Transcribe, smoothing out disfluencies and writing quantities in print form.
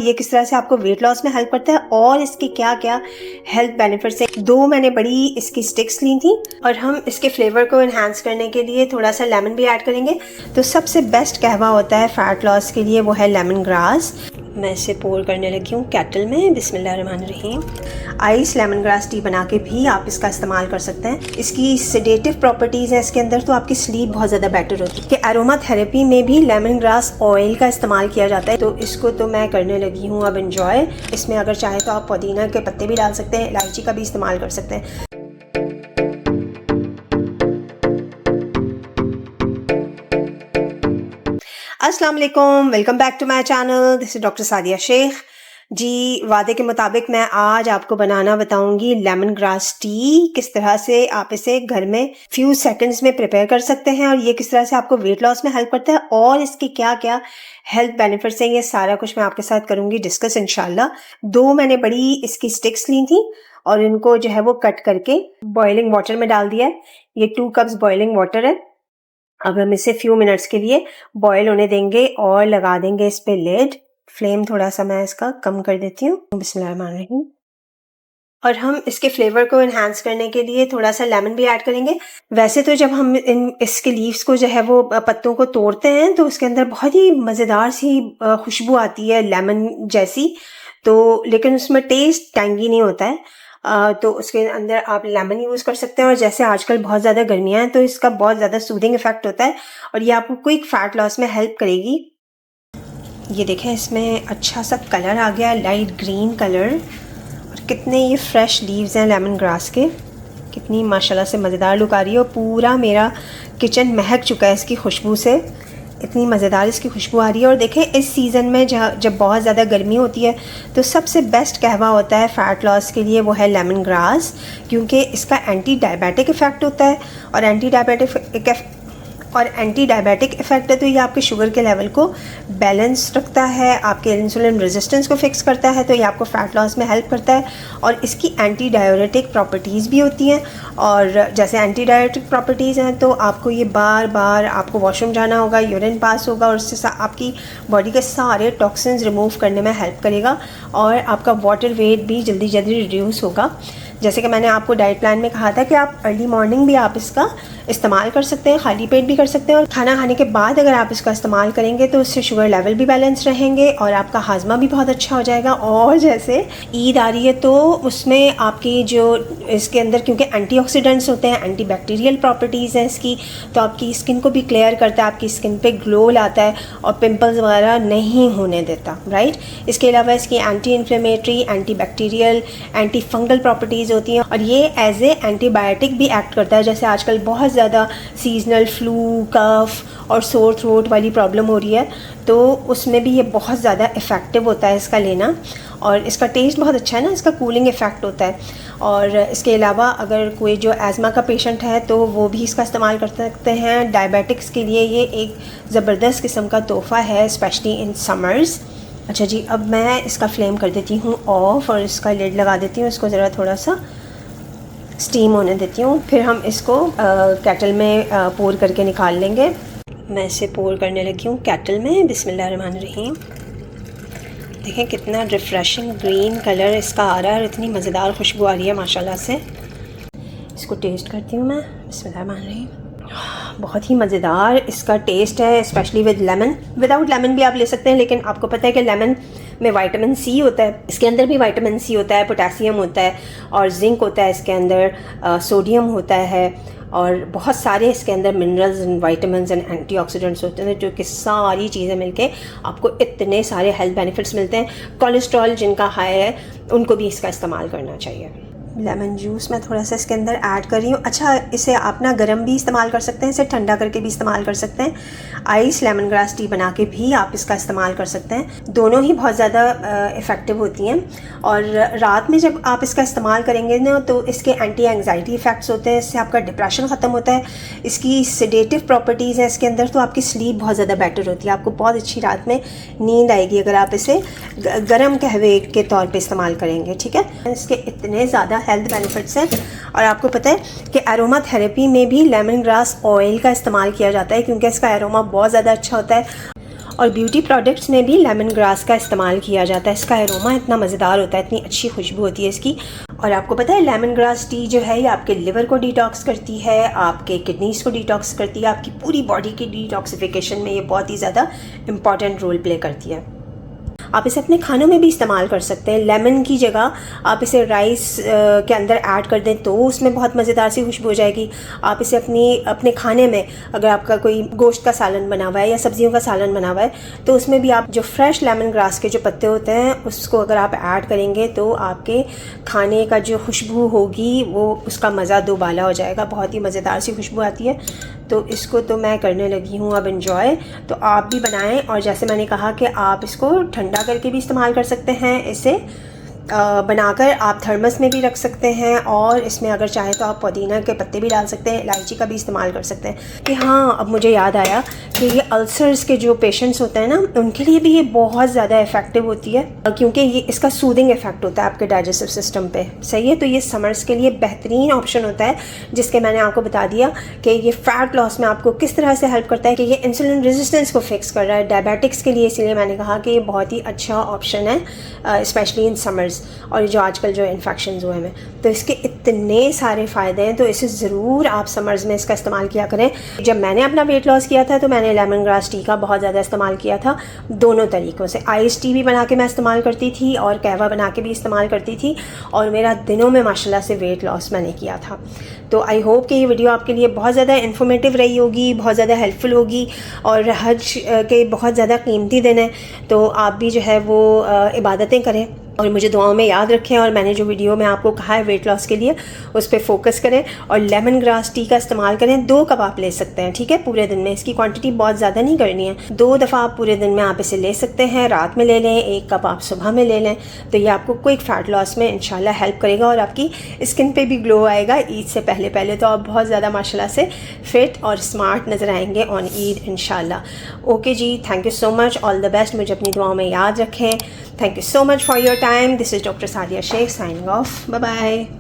ये किस तरह से आपको वेट लॉस में हेल्प करता है और इसके क्या क्या हेल्थ बेनिफिट्स हैं। 2 मैंने बड़ी इसकी स्टिक्स ली थी और हम इसके फ्लेवर को एनहांस करने के लिए थोड़ा सा लेमन भी ऐड करेंगे। तो सबसे बेस्ट कहवा होता है फैट लॉस के लिए वो है लेमन ग्रास। मैं इसे पोर करने लगी हूँ केटल में। बिस्मिल्लाहिर्रहमानिर्रहीम। आइस लेमन ग्रास टी बना के भी आप इसका इस्तेमाल कर सकते हैं। इसकी सेडेटिव प्रॉपर्टीज़ हैं इसके अंदर, तो आपकी स्लीप बहुत ज़्यादा बेटर होती है। कि एरोमा थेरेपी में भी लेमन ग्रास ऑयल का इस्तेमाल किया जाता है, तो इसको तो मैं करने लगी हूँ अब एंजॉय। इसमें अगर चाहे तो आप पुदीना के पत्ते भी डाल सकते हैं, इलायची का भी इस्तेमाल कर सकते हैं। अस्सलाम वालेकुम, welcome back to my channel. This is doctor Sadia Shaikh ji. वादे के मुताबिक मैं आज आपको बनाना बताऊंगी लेमन ग्रास टी। किस तरह से आप इसे घर में फ्यू सेकंड्स में प्रिपेयर कर सकते हैं और ये किस तरह से आपको वेट लॉस में हेल्प करता है और इसके क्या क्या हेल्थ बेनिफिट्स हैं, ये सारा कुछ मैं आपके साथ करूंगी डिस्कस इंशाल्लाह। 2 मैंने बड़ी इसकी स्टिक्स ली थी और इनको जो है वो कट करके बॉइलिंग वाटर में डाल दिया है। ये 2 कप्स बॉइलिंग वाटर है। अब हम इसे फ्यू मिनट्स के लिए बॉयल होने देंगे और लगा देंगे इस पे लिड। फ्लेम थोड़ा सा मैं इसका कम कर देती हूँ। बिस्मिल्लाहिर्रहमानिर्रहीम। और हम इसके फ्लेवर को एनहांस करने के लिए थोड़ा सा लेमन भी ऐड करेंगे। वैसे तो जब हम इसके लीव्स को जो है वो पत्तों को तोड़ते हैं तो उसके अंदर बहुत ही मज़ेदार सी खुशबू आती है लेमन जैसी, तो लेकिन उसमें टेस्ट टैंगी नहीं होता है। तो उसके अंदर आप लेमन यूज़ कर सकते हैं। और जैसे आजकल बहुत ज़्यादा गर्मियाँ हैं तो इसका बहुत ज़्यादा सूदिंग इफेक्ट होता है और ये आपको क्विक फैट लॉस में हेल्प करेगी। ये देखें, इसमें अच्छा सा कलर आ गया, लाइट ग्रीन कलर। और कितने ये फ्रेश लीव्स हैं लेमन ग्रास के, कितनी माशाल्लाह से मज़ेदार लुक आ रही है। और पूरा मेरा किचन महक चुका है इसकी खुशबू से, इतनी मज़ेदार इसकी खुशबू आ रही है। और देखें, इस सीज़न में जब बहुत ज़्यादा गर्मी होती है तो सबसे बेस्ट कहवा होता है फ़ैट लॉस के लिए वो है लेमन ग्रास, क्योंकि इसका एंटी डायबिटिक इफ़ेक्ट होता है। और एंटी डायबिटिक इफ़ेक्ट है तो ये आपके शुगर के लेवल को बैलेंस रखता है, आपके इंसुलिन रेजिस्टेंस को फिक्स करता है, तो ये आपको फ़ैट लॉस में हेल्प करता है। और इसकी एंटी डायरेटिक प्रॉपर्टीज़ भी होती हैं। और जैसे एंटी डायरेटिक प्रॉपर्टीज़ हैं तो आपको ये बार बार आपको वॉशरूम जाना होगा, यूरिन पास होगा और उससे आपकी बॉडी के सारे टॉक्सिन्स रिमूव करने में हेल्प करेगा और आपका वाटर वेट भी जल्दी जल्दी रिड्यूस होगा। जैसे कि मैंने आपको डाइट प्लान में कहा था कि आप अर्ली मॉर्निंग भी आप इसका इस्तेमाल कर सकते हैं, खाली पेट भी कर सकते हैं। और खाना खाने के बाद अगर आप इसका इस्तेमाल करेंगे तो उससे शुगर लेवल भी बैलेंस रहेंगे और आपका हाजमा भी बहुत अच्छा हो जाएगा। और जैसे ईद आ रही है तो उसमें आपकी जो इसके अंदर, क्योंकि एंटीऑक्सीडेंट्स होते हैं, एंटी बैक्टीरियल प्रॉपर्टीज़ हैं इसकी, तो आपकी स्किन को भी क्लियर करता है, आपकी स्किन पे ग्लो लाता है और पिंपल्स वगैरह नहीं होने देता, राइट। इसके अलावा इसकी anti inflammatory, anti bacterial, anti fungal properties होती हैं और ये एज ए एंटीबायोटिक भी एक्ट करता है। जैसे आजकल बहुत ज़्यादा सीजनल फ्लू, कफ और सोर थ्रोट वाली प्रॉब्लम हो रही है, तो उसमें भी ये बहुत ज़्यादा इफ़ेक्टिव होता है इसका लेना। और इसका टेस्ट बहुत अच्छा है ना, इसका कूलिंग इफ़ेक्ट होता है। और इसके अलावा अगर कोई जो एज़मा का पेशेंट है तो वो भी इसका इस्तेमाल कर सकते हैं। डायबिटिक्स के लिए ये एक ज़बरदस्त किस्म का तोहफ़ा है, स्पेशली इन समर्स। अच्छा जी, अब मैं इसका फ्लेम कर देती हूँ ऑफ और इसका लिड लगा देती हूँ। इसको ज़रा थोड़ा सा स्टीम होने देती हूँ, फिर हम इसको केटल में पोर करके निकाल लेंगे। मैं इसे पोर करने लगी हूँ केटल में। बिस्मिल्लाहिर्रहमानिर्रहीम। देखें कितना रिफ़्रेशिंग ग्रीन कलर इसका आ रहा है और इतनी मज़ेदार खुशबू आ रही है माशाल्लाह से। इसको टेस्ट करती हूँ मैं। बिस्मिल्लाहिर्रहमानिर्रहीम। बहुत ही मज़ेदार इसका टेस्ट है, specially with lemon. Without lemon भी आप ले सकते हैं, लेकिन आपको पता है कि लेमन में विटामिन सी होता है, इसके अंदर भी विटामिन सी होता है, पोटेशियम होता है और जिंक होता है इसके अंदर, सोडियम होता है और बहुत सारे इसके अंदर minerals and vitamins and antioxidants होते हैं, जो कि सारी चीज़ें मिलके आपको इतने सारे हेल्थ बेनिफिट्स मिलते हैं। कोलेस्ट्रॉल जिनका हाई है उनको भी इसका इस्तेमाल करना चाहिए। लेमन जूस मैं थोड़ा सा इसके अंदर ऐड कर रही हूँ। अच्छा, इसे आप ना गर्म भी इस्तेमाल कर सकते हैं, इसे ठंडा करके भी इस्तेमाल कर सकते हैं। आइस लेमन ग्रास टी बना के भी आप इसका इस्तेमाल कर सकते हैं। दोनों ही बहुत ज़्यादा इफ़ेक्टिव होती हैं। और रात में जब आप इसका इस्तेमाल करेंगे ना तो इसके एंटी एंग्जाइटी इफ़ेक्ट्स होते हैं, इससे आपका डिप्रेशन ख़त्म होता है। इसकी सेडेटिव प्रॉपर्टीज़ हैं इसके अंदर, तो आपकी स्लीप बहुत ज़्यादा बेटर होती है, आपको बहुत अच्छी रात में नींद आएगी अगर आप इसे गर्म कहवे के तौर पर इस्तेमाल करेंगे, ठीक है। इसके इतने ज़्यादा हेल्थ बेनिफिट्स हैं। और आपको पता है कि एरोमा थेरेपी में भी लेमन ग्रास ऑयल का इस्तेमाल किया जाता है, क्योंकि इसका एरोमा बहुत ज़्यादा अच्छा होता है और ब्यूटी प्रोडक्ट्स में भी लेमन ग्रास का इस्तेमाल किया जाता है। इसका एरोमा इतना मज़ेदार होता है, इतनी अच्छी खुशबू होती है इसकी। और आपको पता है लेमन ग्रास टी जो है ये आपके लिवर को डिटॉक्स करती है, आपके किडनीज़ को डिटॉक्स करती है, आपकी पूरी बॉडी की डिटॉक्सिफिकेशन में ये बहुत ही ज़्यादा इम्पॉर्टेंट रोल प्ले करती है। आप इसे अपने खानों में भी इस्तेमाल कर सकते हैं। लेमन की जगह आप इसे राइस के अंदर ऐड कर दें तो उसमें बहुत मज़ेदार सी खुशबू हो जाएगी। आप इसे अपने खाने में, अगर आपका कोई गोश्त का सालन बना हुआ है या सब्जियों का सालन बना हुआ है, तो उसमें भी आप जो फ्रेश लेमन ग्रास के जो पत्ते होते हैं उसको अगर आप ऐड करेंगे तो आपके खाने का जो खुशबू होगी वो उसका मज़ा दोबाला हो जाएगा। बहुत ही मज़ेदार सी खुशबू आती है। तो इसको तो मैं करने लगी हूँ अब एंजॉय। तो आप भी बनाएं, और जैसे मैंने कहा कि आप इसको ठंडा करके भी इस्तेमाल कर सकते हैं। इसे बनाकर आप थर्मस में भी रख सकते हैं, और इसमें अगर चाहे तो आप पुदीना के पत्ते भी डाल सकते हैं, इलायची का भी इस्तेमाल कर सकते हैं। कि हाँ, अब मुझे याद आया कि ये अल्सर्स के जो पेशेंट्स होते हैं ना, उनके लिए भी ये बहुत ज़्यादा इफ़ेक्टिव होती है, क्योंकि ये इसका सूदिंग इफ़ेक्ट होता है आपके डाइजेस्टिव सिस्टम पे। सही है, तो ये समर्स के लिए बेहतरीन ऑप्शन होता है, जिसके मैंने आपको बता दिया कि ये फ़ैट लॉस में आपको किस तरह से हेल्प करता है, कि ये इंसुलिन रेजिस्टेंस को फिक्स कर रहा है डायबिटिक्स के लिए। इसीलिए मैंने कहा कि ये बहुत ही अच्छा ऑप्शन है, स्पेशली इन समर्स और जो आजकल जो इन्फेक्शंस हुए हैं। तो इसके इतने सारे फ़ायदे हैं, तो इसे ज़रूर आप समर्स में इसका इस्तेमाल किया करें। जब मैंने अपना वेट लॉस किया था तो मैंने लेमन ग्रास टी का बहुत ज़्यादा इस्तेमाल किया था, दोनों तरीक़ों से। आइस टी भी बना के मैं इस्तेमाल करती थी और कहवा बना के भी इस्तेमाल करती थी, और मेरा दिनों में माशाल्लाह से वेट लॉस मैंने किया था। तो आई होप कि ये वीडियो आपके लिए बहुत ज़्यादा इन्फॉर्मेटिव रही होगी, बहुत ज़्यादा हेल्पफुल होगी, और हज के बहुत ज़्यादा कीमती दिन है, तो आप भी जो है वो इबादतें करें और मुझे दुआओं में याद रखें। और मैंने जो वीडियो में आपको कहा है वेट लॉस के लिए, उस पर फोकस करें और लेमन ग्रास टी का इस्तेमाल करें। 2 कप आप ले सकते हैं, ठीक है, पूरे दिन में। इसकी क्वांटिटी बहुत ज़्यादा नहीं करनी है, 2 दफ़ा आप पूरे दिन में आप इसे ले सकते हैं। रात में ले लें, 1 कप आप सुबह में ले लें, तो ये आपको क्विक फ़ैट लॉस में इंशाल्लाह हेल्प करेगा, और आपकी स्किन पे भी ग्लो आएगा। ईद से पहले तो आप बहुत ज़्यादा माशाल्लाह से फ़िट और स्मार्ट नज़र आएंगे ऑन ईद इंशाल्लाह। Okay ji, thank you so much, all the best. मुझे अपनी दुआओं में याद रखें। Thank you so much for your time. This is Dr. Sadia Sheikh signing off. Bye-bye.